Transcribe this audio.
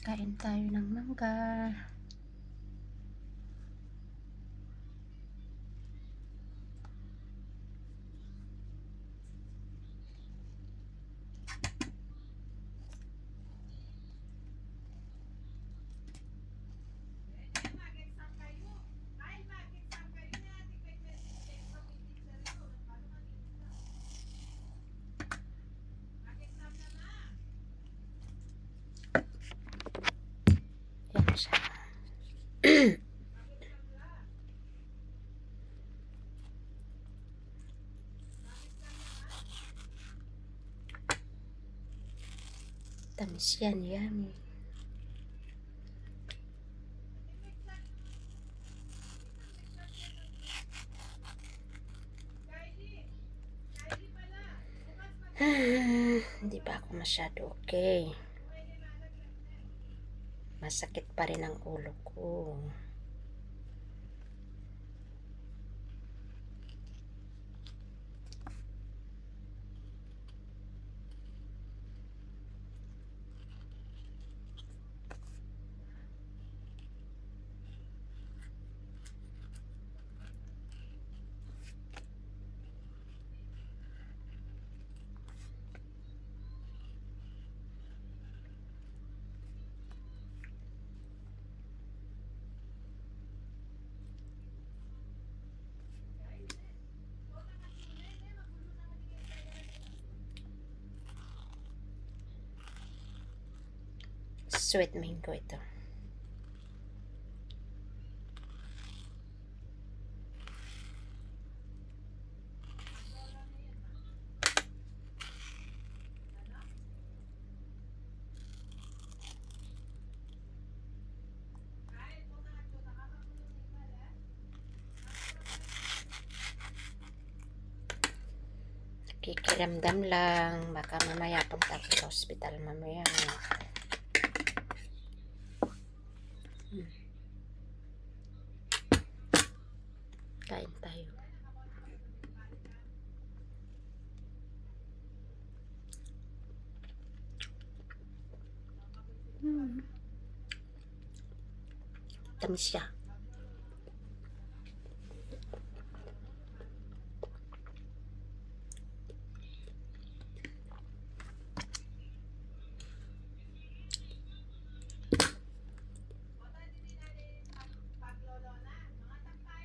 Kain tayo ng mangga. Yan siya. Tamis yan, yummy. Hindi pa ako masyado okay. Masakit pa rin ang ulo ko. Sweet mango ito. Kikiramdam lang. Baka mamaya punta ako sa hospital mamaya. Kain tayo. Tamis siya.